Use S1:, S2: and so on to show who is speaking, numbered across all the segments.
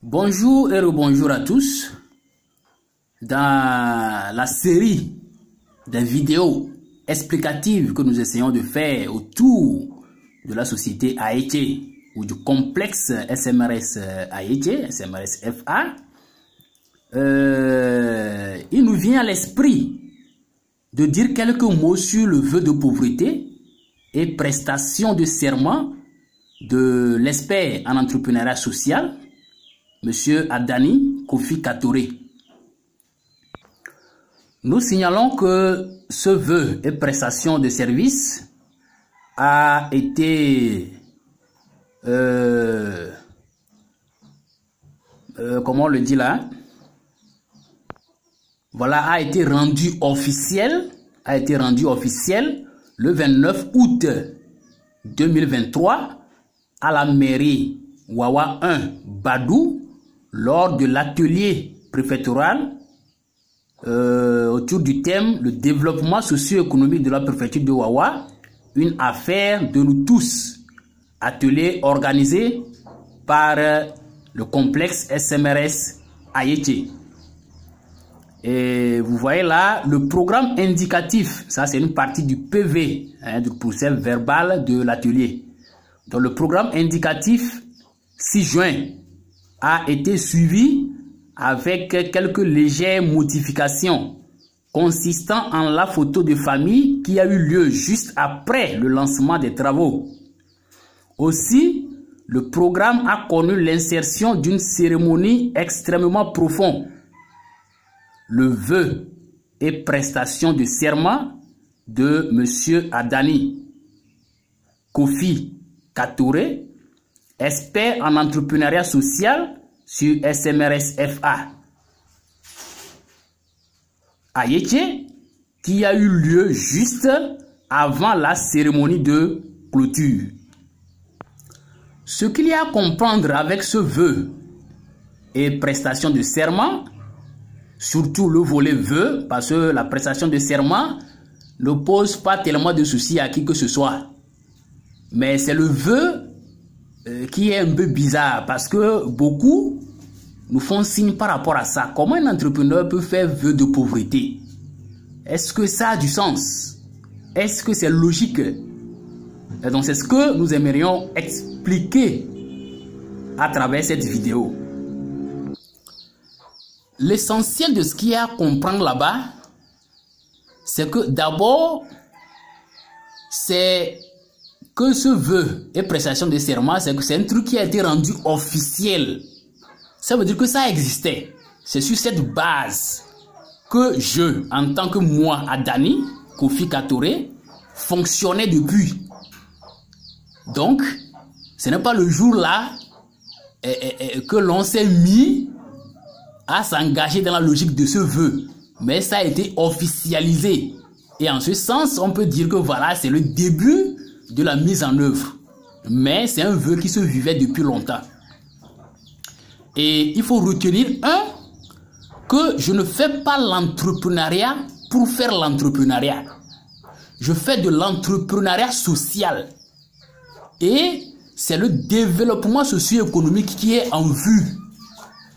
S1: Bonjour et rebonjour à tous. Dans la série de vidéos explicatives que nous essayons de faire autour de la société Haïti ou du complexe SMRS Haïti, SMRS FA, il nous vient à l'esprit de dire quelques mots sur le vœu de pauvreté et prestation de serment de l'expert en entrepreneuriat social, Monsieur Adani Kofi Katoré. Nous signalons que ce vœu et prestation de service a été, comment on le dit là, voilà, a été rendu officiel le 29 août 2023 à la mairie Wawa 1 Badou lors de l'atelier préfectoral autour du thème le développement socio-économique de la préfecture de Wawa, une affaire de nous tous, atelier organisé par le complexe SMRS Haïti. Et vous voyez là le programme indicatif, ça c'est une partie du PV, du procès verbal de l'atelier. Donc le programme indicatif 6 juin a été suivi avec quelques légères modifications consistant en la photo de famille qui a eu lieu juste après le lancement des travaux. Aussi, le programme a connu l'insertion d'une cérémonie extrêmement profonde. Le vœu et prestation de serment de M. Adani Kofi Katoré, expert en entrepreneuriat social sur SMRS FA Haïti, qui a eu lieu juste avant la cérémonie de clôture. Ce qu'il y a à comprendre avec ce vœu et prestation de serment, surtout le volet vœu, parce que la prestation de serment ne pose pas tellement de soucis à qui que ce soit. Mais c'est le vœu qui est un peu bizarre parce que beaucoup nous font signe par rapport à ça. Comment un entrepreneur peut faire vœu de pauvreté? Est-ce que ça a du sens? Est-ce que c'est logique? Et donc c'est ce que nous aimerions expliquer à travers cette vidéo. L'essentiel de ce qu'il y a à comprendre là-bas, c'est que d'abord, c'est que ce vœu et prestation de serment, c'est un truc qui a été rendu officiel. Ça veut dire que ça existait. C'est sur cette base que je, en tant que moi, Adani Kofi Katoré, fonctionnais depuis. Donc, ce n'est pas le jour là que l'on s'est mis à s'engager dans la logique de ce vœu. Mais ça a été officialisé. Et en ce sens, on peut dire que voilà, c'est le début de la mise en œuvre. Mais c'est un vœu qui se vivait depuis longtemps. Et il faut retenir que je ne fais pas l'entrepreneuriat pour faire l'entrepreneuriat. Je fais de l'entrepreneuriat social. Et c'est le développement socio-économique qui est en vue.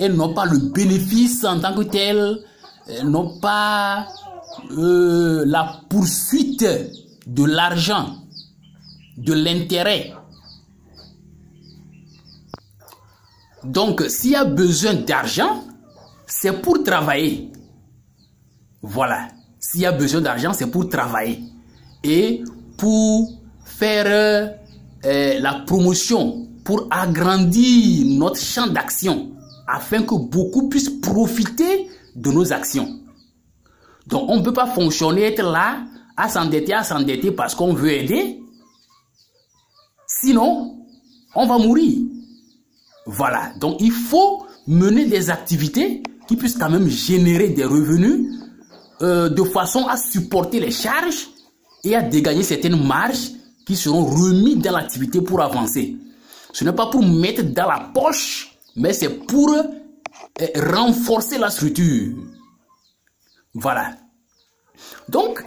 S1: Et non pas le bénéfice en tant que tel, non pas la poursuite de l'argent, de l'intérêt. Donc, s'il y a besoin d'argent, c'est pour travailler. Voilà. S'il y a besoin d'argent, c'est pour travailler. Et pour faire la promotion, pour agrandir notre champ d'action, afin que beaucoup puissent profiter de nos actions. Donc, on ne peut pas fonctionner, être là, à s'endetter parce qu'on veut aider. Sinon, on va mourir. Voilà. Donc, il faut mener des activités qui puissent quand même générer des revenus de façon à supporter les charges et à dégager certaines marges qui seront remises dans l'activité pour avancer. Ce n'est pas pour mettre dans la poche, mais c'est pour renforcer la structure. Voilà. Donc,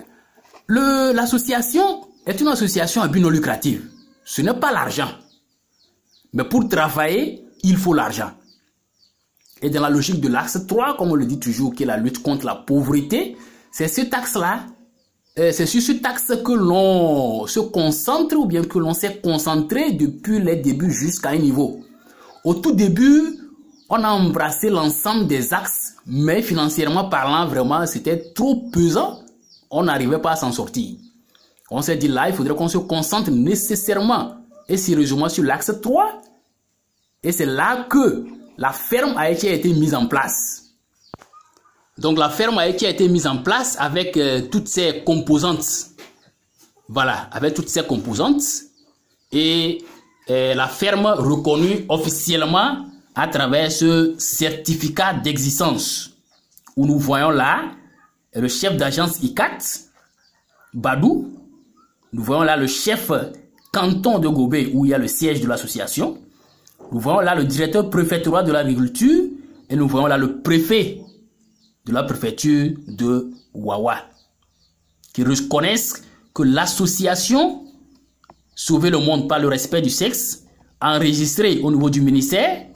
S1: l'association est une association à but non lucratif. Ce n'est pas l'argent. Mais pour travailler, il faut l'argent. Et dans la logique de l'axe 3, comme on le dit toujours, qui est la lutte contre la pauvreté, c'est cet axe-là, c'est sur cet axe que l'on se concentre ou bien que l'on s'est concentré depuis les débuts jusqu'à un niveau. Au tout début, on a embrassé l'ensemble des axes, mais financièrement parlant, vraiment, c'était trop pesant. On n'arrivait pas à s'en sortir. On s'est dit là, il faudrait qu'on se concentre nécessairement et sérieusement sur l'axe 3. Et c'est là que la ferme Haïti a été mise en place. Donc la ferme Haïti a été mise en place avec toutes ses composantes. Voilà, avec toutes ses composantes. Et la ferme reconnue officiellement à travers ce certificat d'existence. Où nous voyons là le chef d'agence ICAT, Badou. Nous voyons là le chef canton de Gobé où il y a le siège de l'association. Nous voyons là le directeur préfectoral de l'agriculture et nous voyons là le préfet de la préfecture de Wawa qui reconnaissent que l'association Sauver le monde par le respect du sexe, enregistrée au niveau du ministère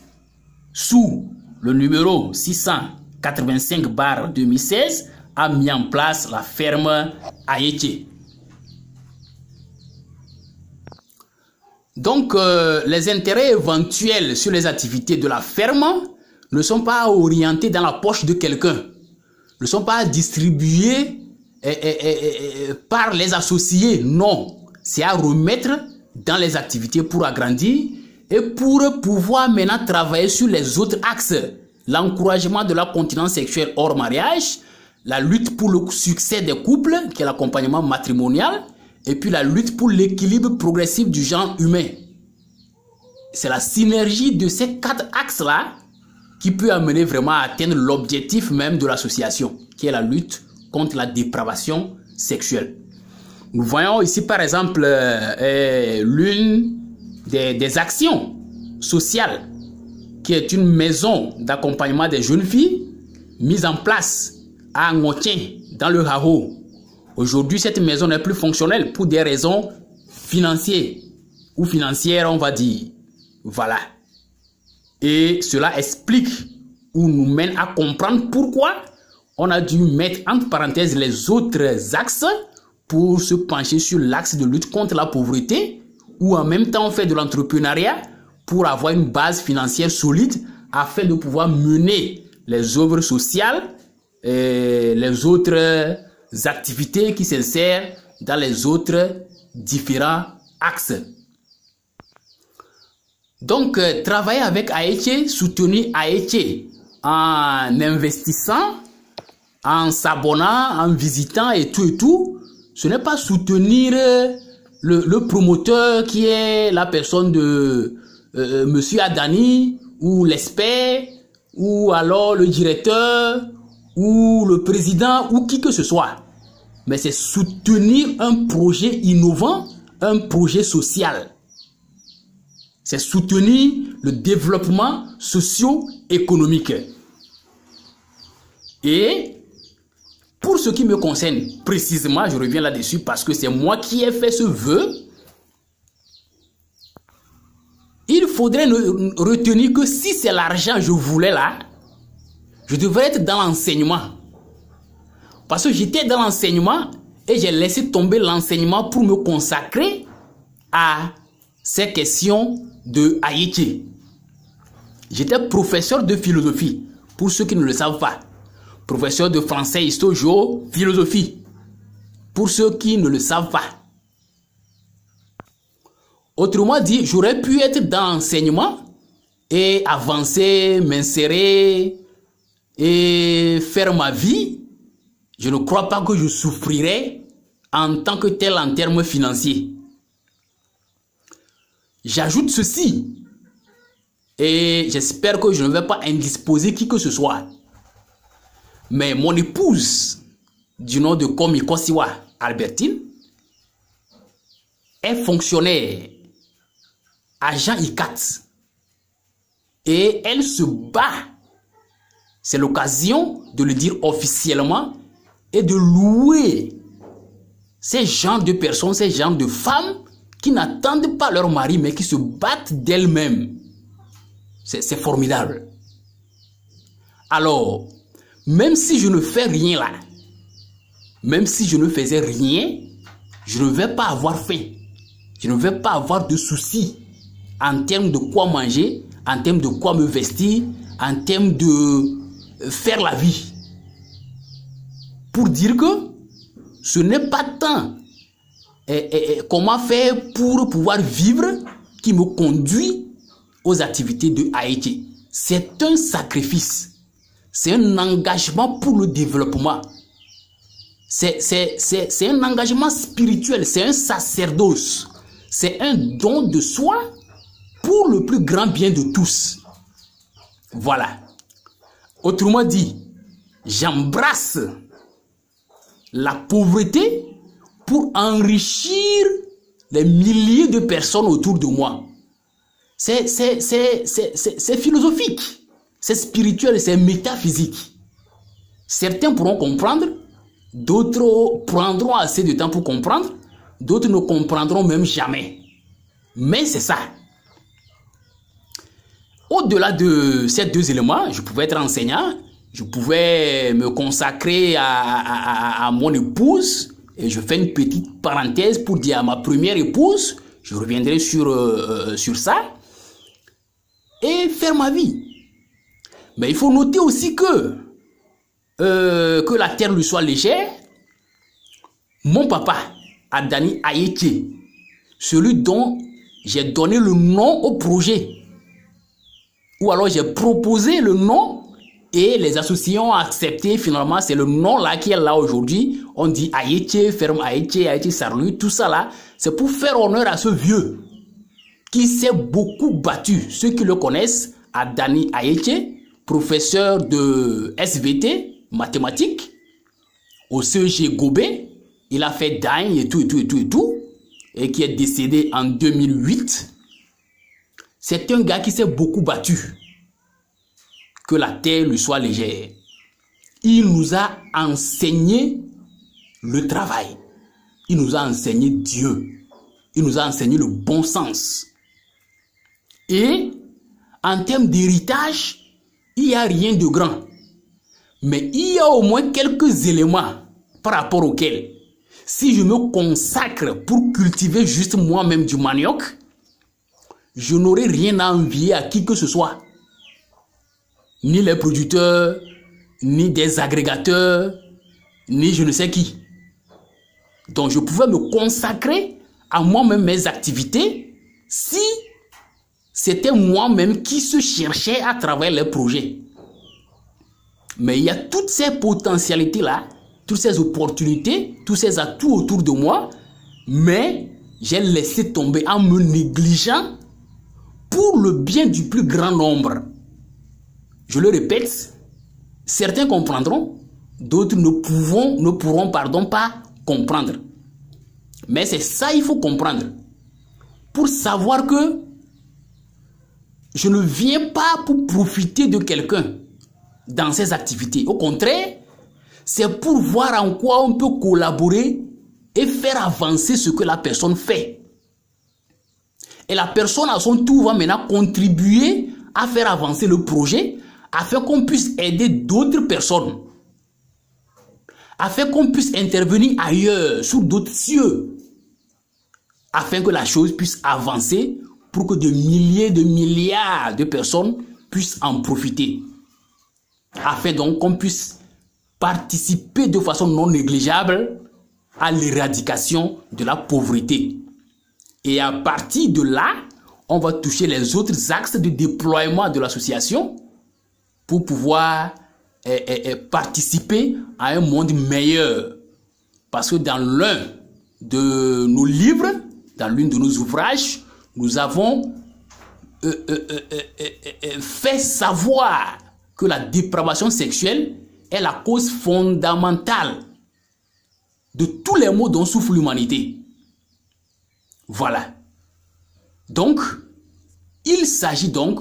S1: sous le numéro 685/2016, a mis en place la ferme Haïti. Donc, les intérêts éventuels sur les activités de la ferme ne sont pas orientés dans la poche de quelqu'un, ne sont pas distribués par les associés, non. C'est à remettre dans les activités pour agrandir et pour pouvoir maintenant travailler sur les autres axes. L'encouragement de la continence sexuelle hors mariage, la lutte pour le succès des couples, qui est l'accompagnement matrimonial, et puis la lutte pour l'équilibre progressif du genre humain. C'est la synergie de ces 4 axes-là qui peut amener vraiment à atteindre l'objectif même de l'association, qui est la lutte contre la dépravation sexuelle. Nous voyons ici par exemple l'une des actions sociales, qui est une maison d'accompagnement des jeunes filles mise en place à Ngotien, dans le Haro. Aujourd'hui, cette maison n'est plus fonctionnelle pour des raisons financières ou financières, on va dire. Voilà. Et cela explique ou nous mène à comprendre pourquoi on a dû mettre entre parenthèses les autres axes pour se pencher sur l'axe de lutte contre la pauvreté, ou en même temps on fait de l'entrepreneuriat pour avoir une base financière solide afin de pouvoir mener les œuvres sociales et les autres activités qui s'insèrent dans les autres différents axes. Donc, travailler avec Haïti, soutenir Haïti en investissant, en s'abonnant, en visitant et tout, ce n'est pas soutenir le promoteur qui est la personne de Monsieur Adani ou l'expert ou alors le directeur ou le président ou qui que ce soit. Mais c'est soutenir un projet innovant, un projet social. C'est soutenir le développement socio-économique. Et pour ce qui me concerne précisément, je reviens là-dessus parce que c'est moi qui ai fait ce vœu. Il faudrait retenir que si c'est l'argent que je voulais là, je devrais être dans l'enseignement. Parce que j'étais dans l'enseignement et j'ai laissé tomber l'enseignement pour me consacrer à ces questions de Haïti. J'étais professeur de philosophie, pour ceux qui ne le savent pas. Professeur de français, histoire, géo, philosophie, pour ceux qui ne le savent pas. Autrement dit, j'aurais pu être dans l'enseignement et avancer, m'insérer et faire ma vie. Je ne crois pas que je souffrirais en tant que tel en termes financiers. J'ajoute ceci et j'espère que je ne vais pas indisposer qui que ce soit. Mais mon épouse, du nom de Komi Kosiwa Albertine, est fonctionnaire, agent ICAT. Et elle se bat. C'est l'occasion de le dire officiellement et de louer ces genres de personnes, ces genres de femmes qui n'attendent pas leur mari mais qui se battent d'elles-mêmes. C'est formidable. Alors, même si je ne fais rien là, même si je ne faisais rien, je ne vais pas avoir faim. Je ne vais pas avoir de soucis en termes de quoi manger, en termes de quoi me vestir, en termes de faire la vie. Pour dire que ce n'est pas tant comment faire pour pouvoir vivre qui me conduit aux activités de Haïti. C'est un sacrifice. C'est un engagement pour le développement. C'est un engagement spirituel. C'est un sacerdoce. C'est un don de soi pour le plus grand bien de tous. Voilà. Autrement dit, j'embrasse la pauvreté pour enrichir les milliers de personnes autour de moi. C'est philosophique, c'est spirituel, c'est métaphysique. Certains pourront comprendre, d'autres prendront assez de temps pour comprendre, d'autres ne comprendront même jamais. Mais c'est ça. Au-delà de ces deux éléments, je pouvais être enseignant, je pouvais me consacrer à mon épouse, et je fais une petite parenthèse pour dire à ma première épouse, je reviendrai sur ça, et faire ma vie. Mais il faut noter aussi que la terre lui soit légère. Mon papa, Adani Ayete, celui dont j'ai donné le nom au projet, ou alors j'ai proposé le nom et les associations ont accepté, finalement c'est le nom là qui est là aujourd'hui. On dit Ayete, ferme Ayete, Ayete Sarlu, tout ça là, c'est pour faire honneur à ce vieux qui s'est beaucoup battu. Ceux qui le connaissent, Adani Ayete, professeur de SVT, mathématiques, au CEG Gobé, il a fait dingue et tout, et qui est décédé en 2008. C'est un gars qui s'est beaucoup battu. Que la terre lui soit légère. Il nous a enseigné le travail. Il nous a enseigné Dieu. Il nous a enseigné le bon sens. Et en termes d'héritage, il n'y a rien de grand. Mais il y a au moins quelques éléments par rapport auxquels, si je me consacre pour cultiver juste moi-même du manioc, je n'aurai rien à envier à qui que ce soit. Ni les producteurs, ni des agrégateurs, ni je ne sais qui. Donc je pouvais me consacrer à moi-même mes activités si c'était moi-même qui se cherchais à travers les projets. Mais il y a toutes ces potentialités-là, toutes ces opportunités, tous ces atouts autour de moi, mais j'ai laissé tomber en me négligeant pour le bien du plus grand nombre. Je le répète, certains comprendront, d'autres ne pourront pas comprendre. Mais c'est ça il faut comprendre. Pour savoir que je ne viens pas pour profiter de quelqu'un dans ses activités. Au contraire, c'est pour voir en quoi on peut collaborer et faire avancer ce que la personne fait. Et la personne à son tour va maintenant contribuer à faire avancer le projet afin qu'on puisse aider d'autres personnes. Afin qu'on puisse intervenir ailleurs, sur d'autres cieux. Afin que la chose puisse avancer pour que de milliers, de milliards de personnes puissent en profiter. Afin donc qu'on puisse participer de façon non négligeable à l'éradication de la pauvreté. Et à partir de là, on va toucher les autres axes de déploiement de l'association pour pouvoir participer à un monde meilleur. Parce que dans l'un de nos livres, dans l'une de nos ouvrages, nous avons fait savoir que la dépravation sexuelle est la cause fondamentale de tous les maux dont souffre l'humanité. Voilà. Donc, il s'agit donc,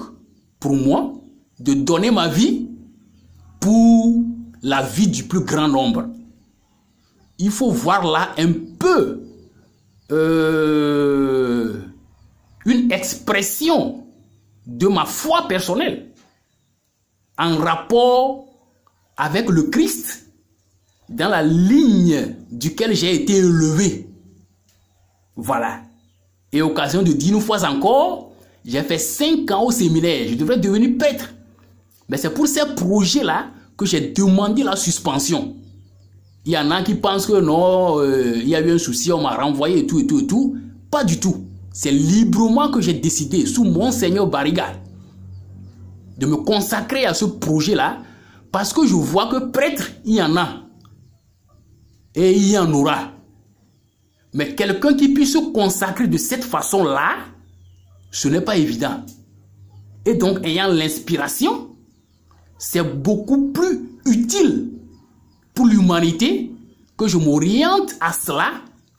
S1: pour moi, de donner ma vie pour la vie du plus grand nombre. Il faut voir là un peu une expression de ma foi personnelle en rapport avec le Christ, dans la ligne duquel j'ai été élevé. Voilà. Et occasion de dire une fois encore, j'ai fait 5 ans au séminaire. Je devrais devenir prêtre. Mais c'est pour ces projets-là que j'ai demandé la suspension. Il y en a qui pensent que non, il y a eu un souci, on m'a renvoyé et tout, et tout, et tout. Pas du tout. C'est librement que j'ai décidé, sous Monseigneur Barriga, de me consacrer à ce projet-là, parce que je vois que prêtre, il y en a. Et il y en aura. Mais quelqu'un qui puisse se consacrer de cette façon-là, ce n'est pas évident. Et donc, ayant l'inspiration, c'est beaucoup plus utile pour l'humanité que je m'oriente à cela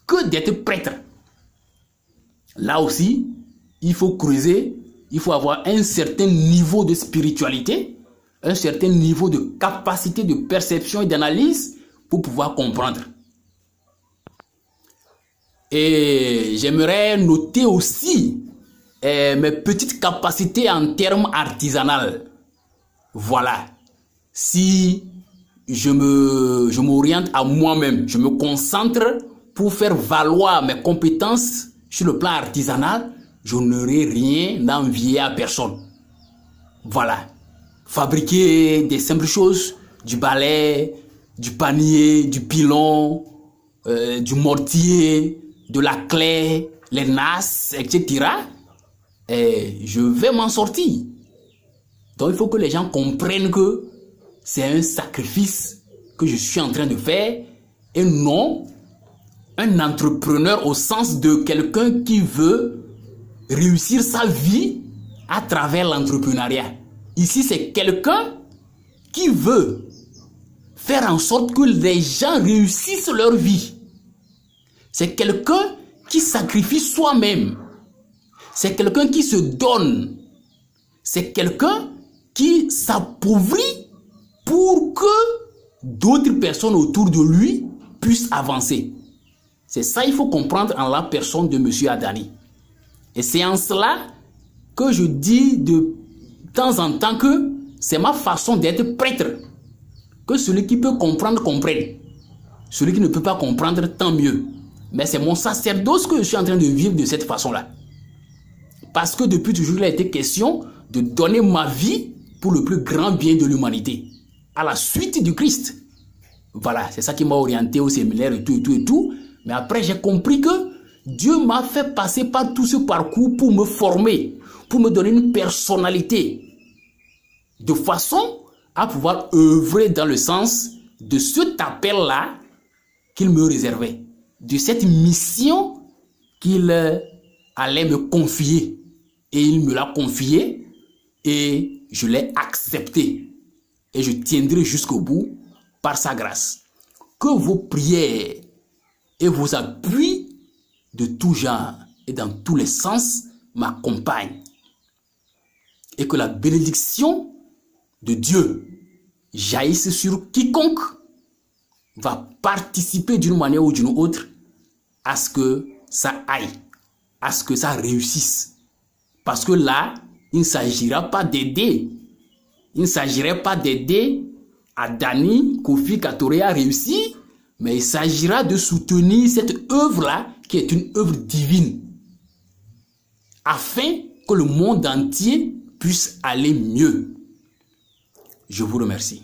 S1: que d'être prêtre. Là aussi, il faut creuser, il faut avoir un certain niveau de spiritualité, un certain niveau de capacité de perception et d'analyse pour pouvoir comprendre. Et j'aimerais noter aussi mes petites capacités en termes artisanal. Voilà. Si je m'oriente à moi-même, je me concentre pour faire valoir mes compétences sur le plan artisanal, je n'aurai rien à envier à personne. Voilà. Fabriquer des simples choses, du balai, du panier, du pilon, du mortier, de la clé, les nasses, etc. Et je vais m'en sortir. Donc il faut que les gens comprennent que c'est un sacrifice que je suis en train de faire et non un entrepreneur au sens de quelqu'un qui veut réussir sa vie à travers l'entrepreneuriat. Ici, c'est quelqu'un qui veut faire en sorte que les gens réussissent leur vie. C'est quelqu'un qui sacrifie soi-même. C'est quelqu'un qui se donne. C'est quelqu'un qui s'appauvrit pour que d'autres personnes autour de lui puissent avancer. C'est ça qu'il faut comprendre en la personne de M. Adani. Et c'est en cela que je dis de temps en temps que c'est ma façon d'être prêtre. Que celui qui peut comprendre, comprenne. Celui qui ne peut pas comprendre, tant mieux. Mais c'est mon sacerdoce que je suis en train de vivre de cette façon-là. Parce que depuis toujours, il a été question de donner ma vie pour le plus grand bien de l'humanité. À la suite du Christ. Voilà, c'est ça qui m'a orienté au séminaire et tout, et tout, et tout. Mais après, j'ai compris que Dieu m'a fait passer par tout ce parcours pour me former, pour me donner une personnalité. De façon à pouvoir œuvrer dans le sens de cet appel-là qu'il me réservait. De cette mission qu'il allait me confier. Et il me l'a confié et je l'ai accepté. Et je tiendrai jusqu'au bout par sa grâce. Que vos prières et vos appuis de tout genre et dans tous les sens m'accompagnent. Et que la bénédiction de Dieu jaillisse sur quiconque va participer d'une manière ou d'une autre à ce que ça aille, à ce que ça réussisse. Parce que là, il ne s'agira pas d'aider. Il ne s'agirait pas d'aider Adani, Kofi Katoré à réussir, mais il s'agira de soutenir cette œuvre-là qui est une œuvre divine, afin que le monde entier puisse aller mieux. Je vous remercie.